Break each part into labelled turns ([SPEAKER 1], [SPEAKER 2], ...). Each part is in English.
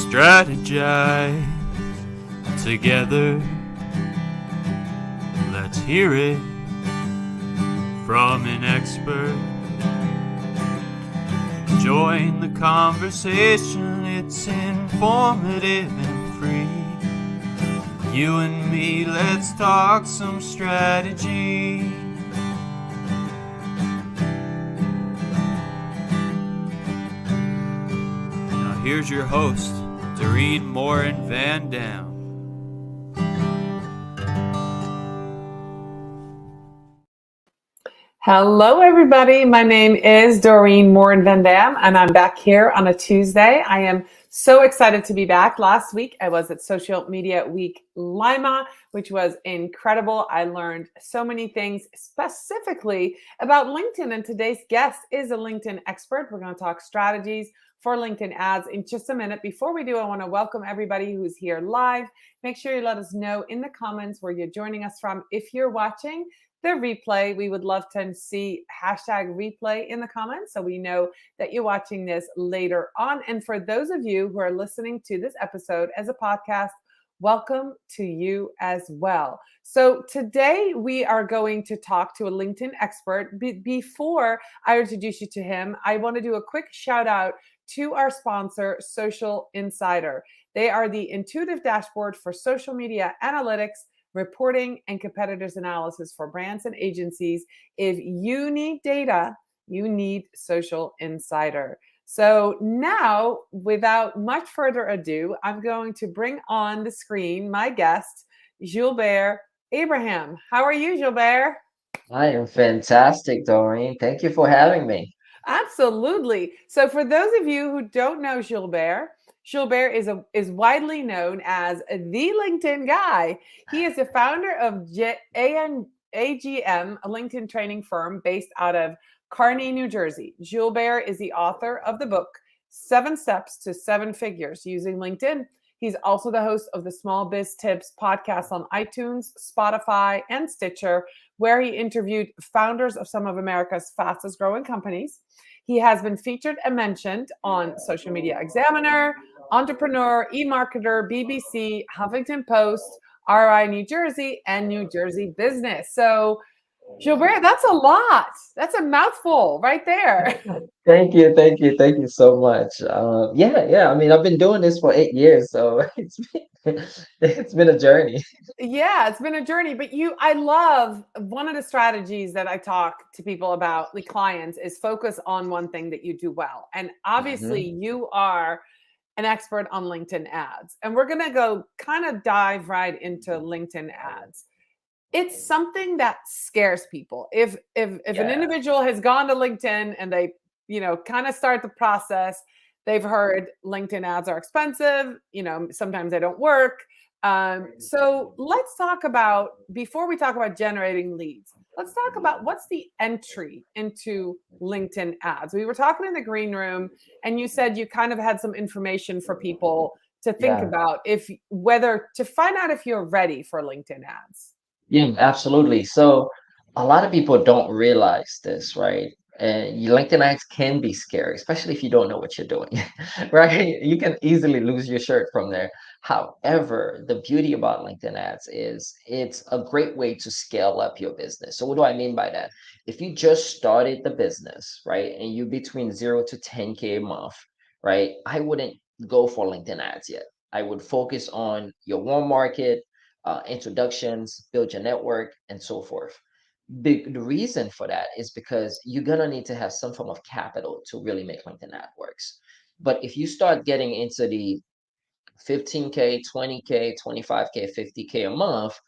[SPEAKER 1] strategize together. Let's hear it from an expert. Join the conversation, it's informative and free. You and me, let's talk some strategy. Now here's your host, Dorien Morin-van.
[SPEAKER 2] Hello, everybody. My name is Dorien Morin-van, and I'm back here on a Tuesday. I am so excited to be back. Last week, I was at Social Media Week Lima, which was incredible. I learned so many things, specifically about LinkedIn, and today's guest is a LinkedIn expert. We're going to talk strategies for LinkedIn ads in just a minute. Before we do, I want to welcome everybody who's here live. Make sure you let us know in the comments where you're joining us from. If you're watching the replay, we would love to see hashtag replay in the comments so we know that you're watching this later on. And for those of you who are listening to this episode as a podcast, welcome to you as well. So today we are going to talk to a LinkedIn expert. Before I introduce you to him, I want to do a quick shout out to our sponsor, Social Insider. They are the intuitive dashboard for social media analytics, reporting, and competitors analysis for brands and agencies. If you need data, you need Social Insider. So now, without much further ado, I'm going to bring on the screen my guest, Julbert Abraham. How are you, Julbert?
[SPEAKER 3] I am fantastic, Doreen. Thank you for having me.
[SPEAKER 2] Absolutely. So for those of you who don't know Julbert, Julbert is widely known as the LinkedIn guy. He is the founder of AGM, a LinkedIn training firm based out of Kearney, New Jersey. Julbert is the author of the book, 7 Steps to 7 Figures Using LinkedIn. He's also the host of the Small Biz Tips podcast on iTunes, Spotify, and Stitcher, where he interviewed founders of some of America's fastest growing companies. He has been featured and mentioned on Social Media Examiner, Entrepreneur, eMarketer, BBC, Huffington Post, RI New Jersey, and New Jersey Business. So, Gilbert, that's a lot. That's a mouthful right there.
[SPEAKER 3] Thank you so much. Yeah. I mean, I've been doing this for 8 years, so it's been a journey.
[SPEAKER 2] Yeah, it's been a journey, but I love one of the strategies that I talk to people about, the clients, is focus on one thing that you do well. And obviously,
[SPEAKER 3] hmm
[SPEAKER 2] you are an expert on LinkedIn ads. And we're going to go kind of dive right into LinkedIn ads. It's something that scares people. If an
[SPEAKER 3] Yeah.
[SPEAKER 2] individual has gone to LinkedIn and they, kind of start the process, they've heard LinkedIn ads are expensive, sometimes they don't work. So let's talk about, before we talk about generating leads, let's talk about what's the entry into LinkedIn ads. We were talking in the green room and you said you kind of had some information for people to think
[SPEAKER 3] Yeah.
[SPEAKER 2] about, if whether to find out if you're ready for LinkedIn ads.
[SPEAKER 3] Yeah, absolutely. So a lot of people don't realize this, right? And LinkedIn ads can be scary, especially if you don't know what you're doing, right? You can easily lose your shirt from there. However, the beauty about LinkedIn ads is it's a great way to scale up your business. So what do I mean by that? If you just started the business, right, and you between 0 to 10K a month, right? I wouldn't go for LinkedIn ads yet. I would focus on your warm market, introductions, build your network, and so forth. The reason for that is because you're gonna need to have some form of capital to really make LinkedIn ad works. But if you start getting into the 15K, 20K, 25K, 50K a month,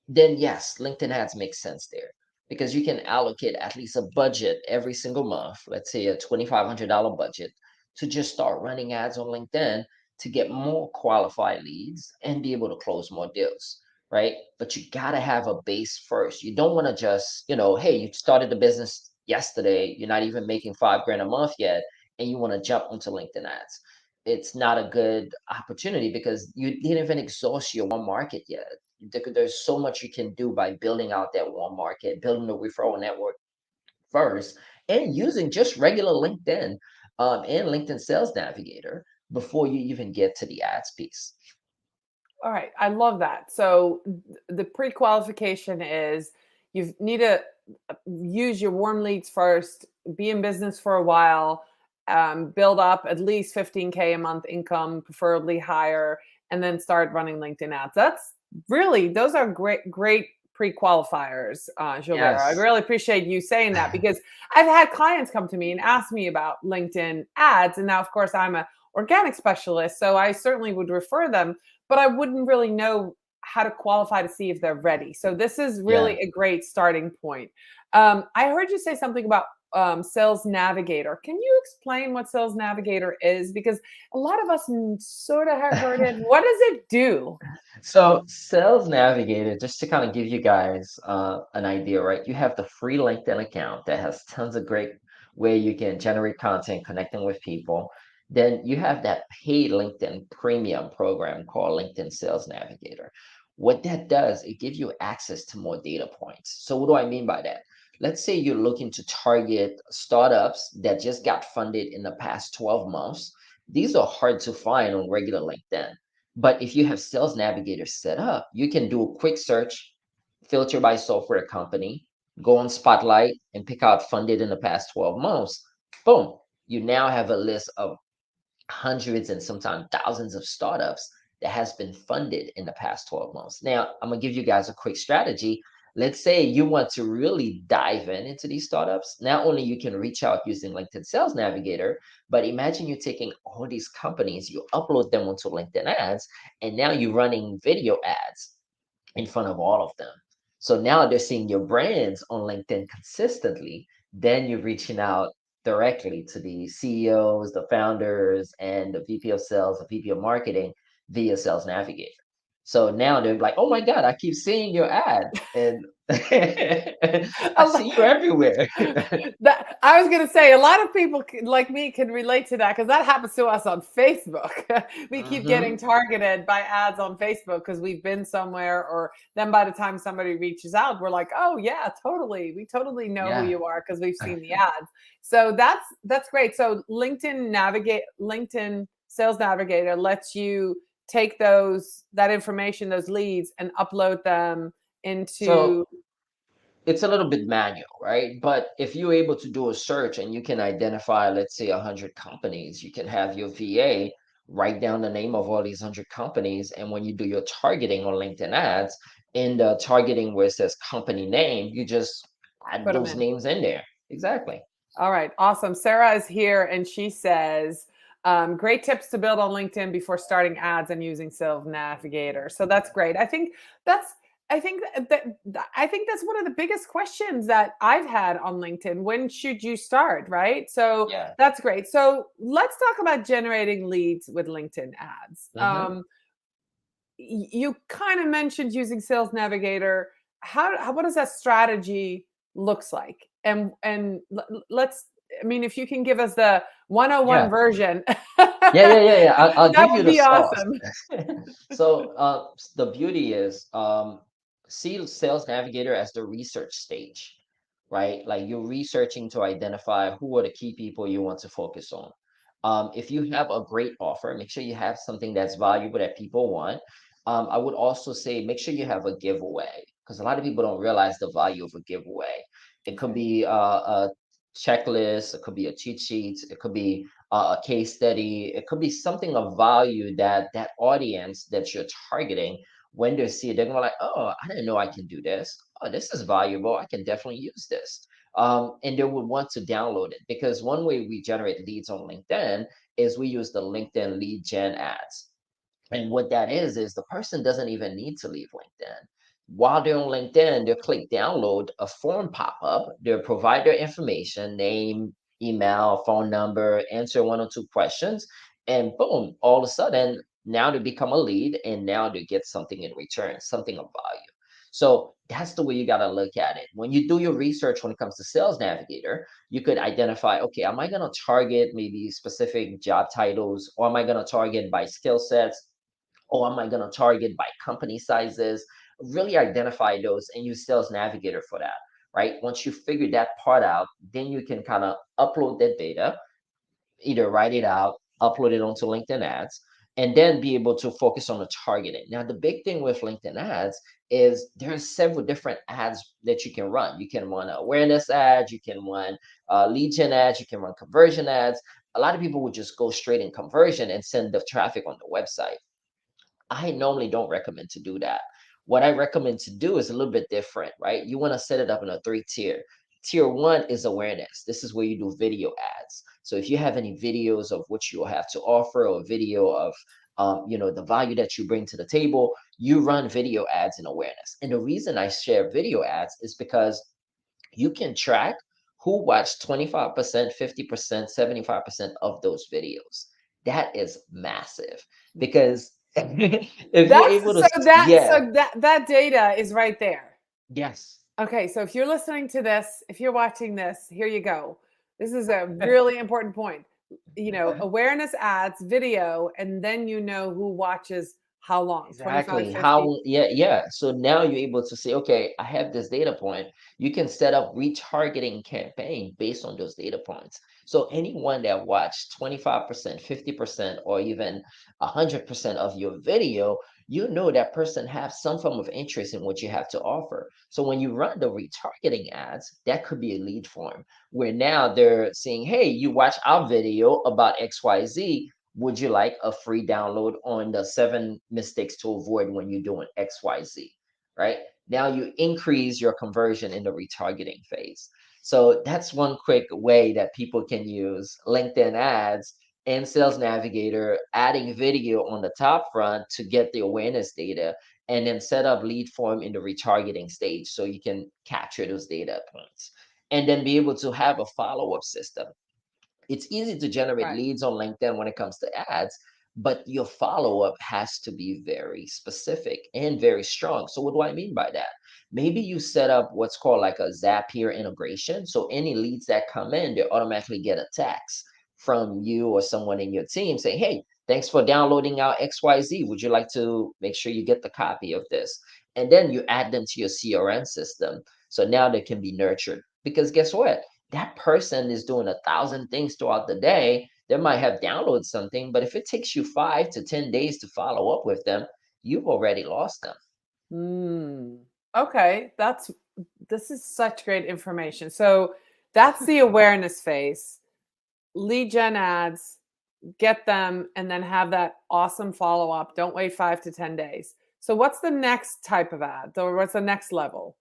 [SPEAKER 3] then yes, LinkedIn ads make sense there because you can allocate at least a budget every single month, let's say a $2,500 budget, to just start running ads on LinkedIn to get more qualified leads and be able to close more deals, right? But you got to have a base first. You don't want to just, hey, you started the business yesterday, you're not even making 5 grand a month yet, and you want to jump onto LinkedIn ads. It's not a good opportunity because you didn't even exhaust your one market yet. There's so much you can do by building out that warm market, building a referral network first, and using just regular LinkedIn and LinkedIn Sales Navigator. before you even get to the ads piece.
[SPEAKER 2] All right, I love that. So the pre-qualification is you need to use your warm leads first, be in business for a while, build up at least 15K a month income, preferably higher, and then start running LinkedIn ads. That's really, those are great pre-qualifiers, Gilbert. I
[SPEAKER 3] Yes.
[SPEAKER 2] really appreciate you saying that, because I've had clients come to me and ask me about LinkedIn ads. And now, of course, I'm a organic specialist, so I certainly would refer them, but I wouldn't really know how to qualify to see if they're ready. So this is
[SPEAKER 3] Yeah.
[SPEAKER 2] really a great starting point. I heard you say something about Sales Navigator. Can you explain what Sales Navigator is? Because a lot of us sort of have heard it. What does it do?
[SPEAKER 3] So Sales Navigator, just to kind of give you guys an idea, right? You have the free LinkedIn account that has tons of great way you can generate content, connecting with people. Then you have that paid LinkedIn premium program called LinkedIn Sales Navigator. What that does, it gives you access to more data points. So what do I mean by that? Let's say you're looking to target startups that just got funded in the past 12 months. These are hard to find on regular LinkedIn. But if you have Sales Navigator set up, you can do a quick search, filter by software company, go on Spotlight and pick out funded in the past 12 months. Boom, you now have a list of hundreds and sometimes thousands of startups that has been funded in the past 12 months. Now, I'm gonna give you guys a quick strategy. Let's say you want to really dive into these startups. Not only you can reach out using LinkedIn Sales Navigator, but imagine you're taking all these companies, you upload them onto LinkedIn ads, and now you're running video ads in front of all of them. So now they're seeing your brands on LinkedIn consistently. Then you're reaching out directly to the CEOs, the founders, and the VP of sales, the VP of marketing via Sales Navigator. So now they're like, oh my God, I keep seeing your ad and I see you everywhere.
[SPEAKER 2] That I was going to say, a lot of people like me can relate to that, because that happens to us on Facebook. We keep getting
[SPEAKER 3] Hmm.
[SPEAKER 2] targeted by ads on Facebook because we've been somewhere, or then by the time somebody reaches out, we're like, oh yeah, totally, we totally know who
[SPEAKER 3] Yeah.
[SPEAKER 2] you are because we've seen the ads. So that's great. So LinkedIn Sales Navigator lets you take that information, those leads, and upload them
[SPEAKER 3] So
[SPEAKER 2] into.
[SPEAKER 3] it's a little bit manual, right? But if you're able to do a search and you can identify, let's say, 100 companies, you can have your VA write down the name of all these 100 companies. And when you do your targeting on LinkedIn ads, in the targeting where it says company name, you just add
[SPEAKER 2] Put them
[SPEAKER 3] those
[SPEAKER 2] in.
[SPEAKER 3] names in there. Exactly.
[SPEAKER 2] All right, awesome. Sarah is here and she says, great tips to build on LinkedIn before starting ads and using Sales Navigator. So that's great. That's I think I think that's one of the biggest questions that I've had on LinkedIn. When should you start, right? So
[SPEAKER 3] Yeah.
[SPEAKER 2] that's great. So let's talk about generating leads with LinkedIn ads.
[SPEAKER 3] Hmm.
[SPEAKER 2] You kind of mentioned using Sales Navigator. What does that strategy looks like? And let's, I mean, if you can give us the 101
[SPEAKER 3] Yeah.
[SPEAKER 2] version,
[SPEAKER 3] Yeah. I'll
[SPEAKER 2] that
[SPEAKER 3] give you
[SPEAKER 2] would
[SPEAKER 3] the
[SPEAKER 2] be
[SPEAKER 3] sauce.
[SPEAKER 2] awesome.
[SPEAKER 3] So the beauty is see Sales Navigator as the research stage, right? Like you're researching to identify who are the key people you want to focus on. If you have a great offer, make sure you have something that's valuable that people want. I would also say make sure you have a giveaway, because a lot of people don't realize the value of a giveaway. It could
[SPEAKER 2] Okay.
[SPEAKER 3] be a checklist, it could be a cheat sheet, it could be a case study, it could be something of value that that audience that you're targeting, when they see it, they're gonna be like, oh, I didn't know I can do this. Oh, this is valuable. I can definitely use this. And they would want to download it, because one way we generate leads on LinkedIn is we use the LinkedIn lead gen ads. And what that is the person doesn't even need to leave LinkedIn. While they're on LinkedIn, they'll click download, a form pop up, they'll provide their information, name, email, phone number, answer one or two questions, and boom, all of a sudden, now they become a lead and now they get something in return, something of value. So that's the way you got to look at it. When you do your research when it comes to Sales Navigator, you could identify, okay, am I going to target maybe specific job titles, or am I going to target by skill sets? Or am I going to target by company sizes? Really identify those and use Sales Navigator for that, right? Once you figure that part out, then you can kind of upload that data, either write it out, upload it onto LinkedIn ads, and then be able to focus on the targeting. Now, the big thing with LinkedIn ads is there's several different ads that you can run. You can run awareness ads, you can run lead gen ads, you can run conversion ads. A lot of people would just go straight in conversion and send the traffic on the website. I normally don't recommend to do that. What I recommend to do is a little bit different, right? You want to set it up in a three tier. Tier one is awareness. This is where you do video ads. So if you have any videos of what you have to offer, or video of the value that you bring to the table, you run video ads in awareness. And the reason I share video ads is because you can track who watched 25%, 50%, 75% of those videos. That is massive because if you're
[SPEAKER 2] That's
[SPEAKER 3] able to,
[SPEAKER 2] so that
[SPEAKER 3] yeah,
[SPEAKER 2] so that that data is right there.
[SPEAKER 3] yes.
[SPEAKER 2] Okay, so if you're listening to this, if you're watching this, here you go. This is a really important point. Awareness ads, video, and then you know who watches how long, 25,
[SPEAKER 3] Exactly.
[SPEAKER 2] 50.
[SPEAKER 3] How, yeah, yeah. So now you're able to say, okay, I have this data point. You can set up retargeting campaign based on those data points. So anyone that watched 25%, 50%, or even 100% of your video, you know that person have some form of interest in what you have to offer. So when you run the retargeting ads, that could be a lead form where now they're saying, hey, you watch our video about XYZ. Would you like a free download on the 7 mistakes to avoid when you're doing XYZ? Right now, you increase your conversion in the retargeting phase. So that's one quick way that people can use LinkedIn ads and Sales Navigator, adding video on the top front to get the awareness data, and then set up lead form in the retargeting stage so you can capture those data points, and then be able to have a follow-up system. It's easy to generate
[SPEAKER 2] Right.
[SPEAKER 3] leads on LinkedIn when it comes to ads, but your follow up has to be very specific and very strong. So, what do I mean by that? Maybe you set up what's called like a Zapier integration. So, any leads that come in, they automatically get a text from you or someone in your team saying, hey, thanks for downloading our XYZ. Would you like to make sure you get the copy of this? And then you add them to your CRM system. So now they can be nurtured. Because guess what? That person is doing 1,000 things throughout the day. They might have downloaded something, but if it takes you 5 to 10 days to follow up with them, you've already lost them.
[SPEAKER 2] Hmm. Okay, this is such great information. So that's the awareness phase. Lead gen ads, get them, and then have that awesome follow up. Don't wait 5 to 10 days. So what's the next type of ad? Or what's the next level?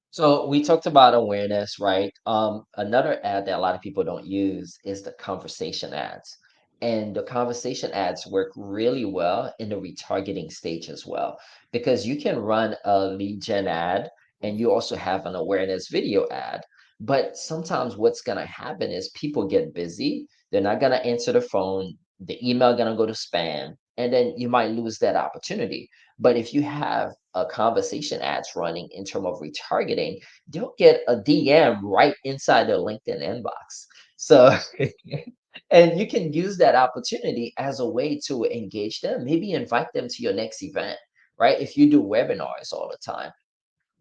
[SPEAKER 3] So we talked about awareness, right? Another ad that a lot of people don't use is the conversation ads. And the conversation ads work really well in the retargeting stage as well, because you can run a lead gen ad and you also have an awareness video ad. But sometimes what's gonna happen is people get busy, they're not gonna answer the phone, the email gonna go to spam, and then you might lose that opportunity. But if you have a conversation ads running in terms of retargeting, they'll get a DM right inside their LinkedIn inbox. So, and you can use that opportunity as a way to engage them, maybe invite them to your next event, right? If you do webinars all the time,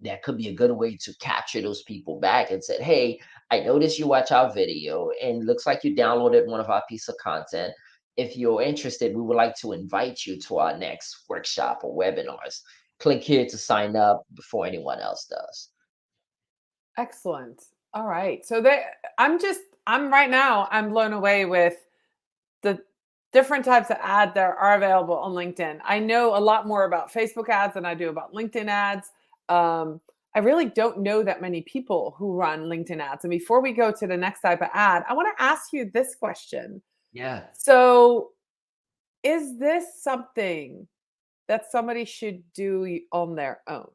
[SPEAKER 3] that could be a good way to capture those people back and said, hey, I noticed you watch our video and looks like you downloaded one of our piece of content. If you're interested, we would like to invite you to our next workshop or webinars. Click here to sign up before anyone else does.
[SPEAKER 2] Excellent. All right. So I'm right now, I'm blown away with the different types of ad that are available on LinkedIn. I know a lot more about Facebook ads than I do about LinkedIn ads. I really don't know that many people who run LinkedIn ads. And before we go to the next type of ad, I want to ask you this question.
[SPEAKER 3] Yeah.
[SPEAKER 2] So, is this something that somebody should do on their own?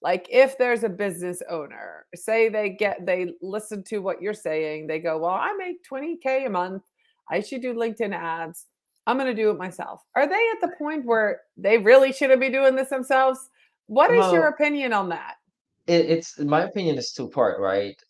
[SPEAKER 2] Like if there's a business owner, say they listen to what you're saying, they go, "Well, I make 20K a month. I should do LinkedIn ads. I'm going to do it myself." Are they at the point where they really shouldn't be doing this themselves? What is your
[SPEAKER 3] Well,
[SPEAKER 2] opinion on that?
[SPEAKER 3] it's my opinion is two-part, right?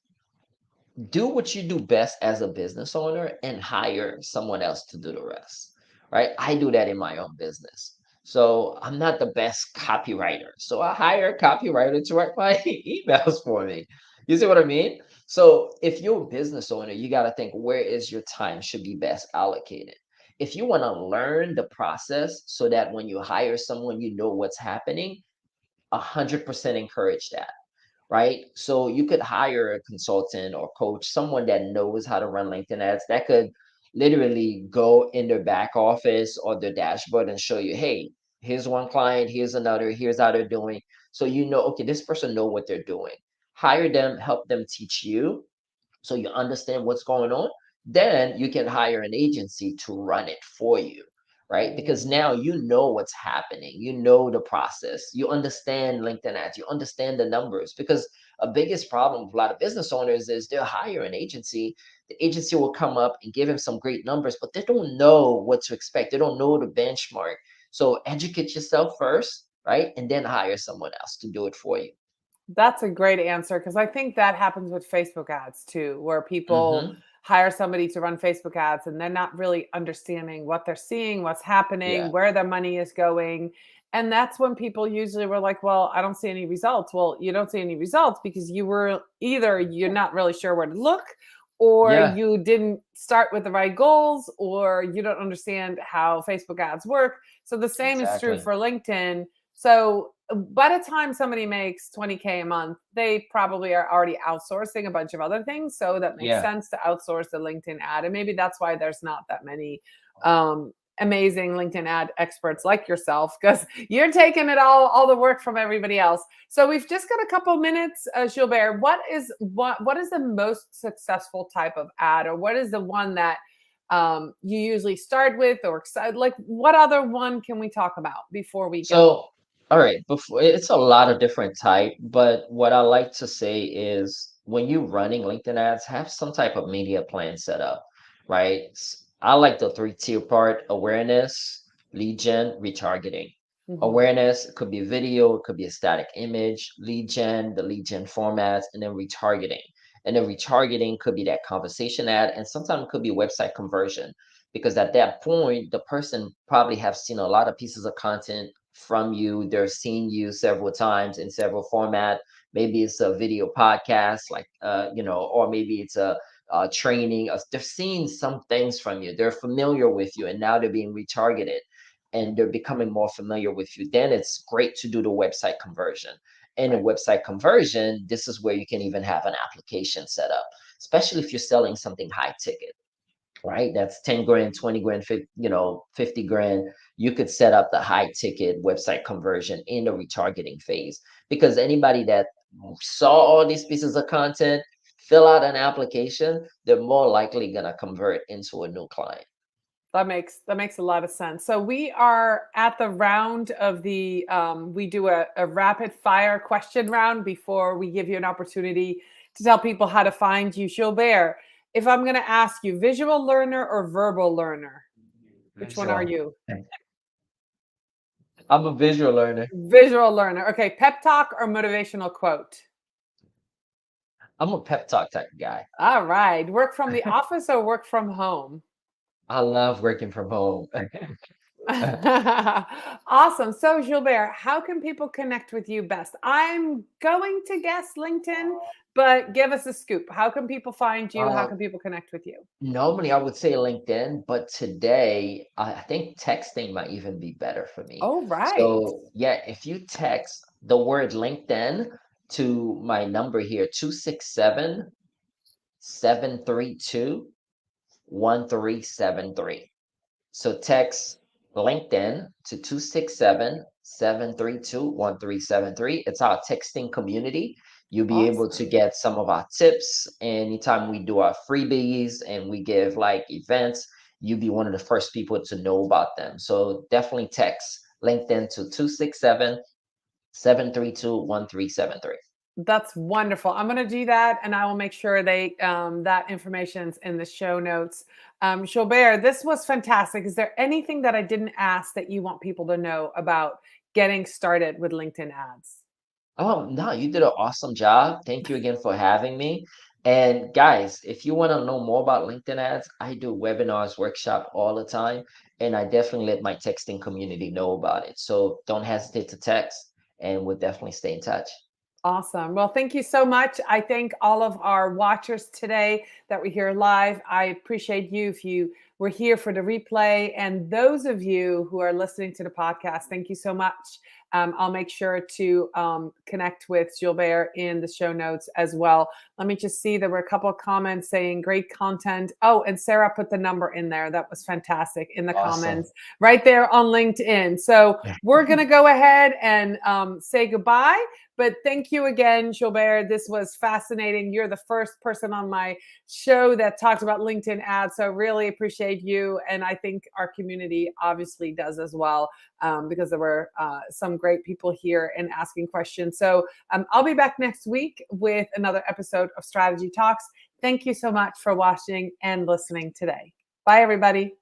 [SPEAKER 3] Do what you do best as a business owner and hire someone else to do the rest, right? I do that in my own business. So I'm not the best copywriter. So I hire a copywriter to write my emails for me. You see what I mean? So if you're a business owner, you got to think, where is your time should be best allocated. if you want to learn the process so that when you hire someone, you know what's happening, 100% encourage that, right? So you could hire a consultant or coach, someone that knows how to run LinkedIn ads that could literally go in their back office or their dashboard and show you, hey, here's one client, here's another, here's how they're doing. So you know, okay, this person know what they're doing. Hire them, help them teach you so you understand what's going on. Then you can hire an agency to run it for you, right? Because now you know what's happening, you know the process, you understand LinkedIn ads, you understand the numbers. Because a biggest problem with a lot of business owners is they'll hire an agency, the agency will come up and give them some great numbers, but they don't know what to expect, they don't know the benchmark. So educate yourself first, right? And then hire someone else to do it for you.
[SPEAKER 2] That's a great answer because I think that happens with Facebook ads too, where people
[SPEAKER 3] Hmm.
[SPEAKER 2] hire somebody to run Facebook ads and they're not really understanding what they're seeing, what's happening,
[SPEAKER 3] Yeah.
[SPEAKER 2] where their money is going. And that's when people usually were like, well, I don't see any results. Well, you don't see any results because you were either you're not really sure where to look, or
[SPEAKER 3] Yeah,
[SPEAKER 2] you didn't start with the right goals, or you don't understand how Facebook ads work. So the same is true
[SPEAKER 3] exactly.
[SPEAKER 2] for LinkedIn. So by the time somebody makes 20K a month, they probably are already outsourcing a bunch of other things. So that makes
[SPEAKER 3] Yeah.
[SPEAKER 2] sense to outsource the LinkedIn ad. And maybe that's why there's not that many amazing LinkedIn ad experts like yourself, because you're taking it all the work from everybody else. So we've just got a couple minutes, Gilbert. What is the most successful type of ad, or what is the one that you usually start with, or like what other one can we talk about before we go?
[SPEAKER 3] So, all right, before it's a lot of different type, but what I like to say is when you're running LinkedIn ads, have some type of media plan set up, right? I like the three-tier part: awareness, lead gen, retargeting.
[SPEAKER 2] Mhm.
[SPEAKER 3] Awareness could be video, it could be a static image, lead gen, the lead gen formats, and then retargeting. And then retargeting could be that conversation ad, and sometimes it could be website conversion because at that point the person probably have seen a lot of pieces of content from you. They're seeing you several times in several format. Maybe it's a video podcast, like or maybe it's a training. They're seeing some things from you. They're familiar with you, and now they're being retargeted, and they're becoming more familiar with you. Then it's great to do the website conversion. And in
[SPEAKER 2] Right.
[SPEAKER 3] website conversion, this is where you can even have an application set up, especially if you're selling something high ticket, right? That's 10 grand, 20 grand, 50 grand. You could set up the high ticket website conversion in the retargeting phase because anybody that saw all these pieces of content, fill out an application, they're more likely going to convert into a new client.
[SPEAKER 2] That makes a lot of sense. So we are at the round of the we do a rapid fire question round before we give you an opportunity to tell people how to find you. Gilbert, if I'm going to ask you, visual learner or verbal learner, which one are
[SPEAKER 3] Visual.
[SPEAKER 2] you?
[SPEAKER 3] I'm a visual learner.
[SPEAKER 2] Visual learner. Okay, pep talk or motivational quote?
[SPEAKER 3] I'm a pep talk type of guy.
[SPEAKER 2] All right. Work from the office or work from home?
[SPEAKER 3] I love working from home.
[SPEAKER 2] Awesome. So, Gilbert, how can people connect with you best? I'm going to guess LinkedIn, but give us a scoop. How can people find you? How
[SPEAKER 3] uh,
[SPEAKER 2] can people connect with you?
[SPEAKER 3] Normally, I would say LinkedIn, but today I think texting might even be better for me.
[SPEAKER 2] Oh, right.
[SPEAKER 3] So, yeah, if you text the word LinkedIn to my number here, 267-732-1373. So text LinkedIn to 267-732-1373. It's our texting community. You'll be able to
[SPEAKER 2] Awesome.
[SPEAKER 3] get some of our tips anytime we do our freebies and we give like events. You'll be one of the first people to know about them. So definitely text LinkedIn to 267-732-1373.
[SPEAKER 2] That's wonderful. I'm going to do that, and I will make sure that information's in the show notes. Gilbert, this was fantastic. Is there anything that I didn't ask that you want people to know about getting started with LinkedIn ads?
[SPEAKER 3] Oh, no, you did an awesome job. Thank you again for having me. And guys, if you want to know more about LinkedIn ads, I do webinars, workshop all the time, and I definitely let my texting community know about it. So don't hesitate to text, and we'll definitely stay in touch.
[SPEAKER 2] Awesome. Well, thank you so much. I thank all of our watchers today that were here live. I appreciate you if you were here for the replay. And those of you who are listening to the podcast, thank you so much. I'll make sure to connect with Julbert in the show notes as well. Let me just see. There were a couple of comments saying great content. Oh, and Sarah put the number in there. That was fantastic in the comments right there on LinkedIn. So we're going to go ahead and say goodbye. But thank you again, Julbert. This was fascinating. You're the first person on my show that talked about LinkedIn ads. So really appreciate you. And I think our community obviously does as well, because there were some great people here and asking questions. So I'll be back next week with another episode of Strategy Talks. Thank you so much for watching and listening today. Bye, everybody.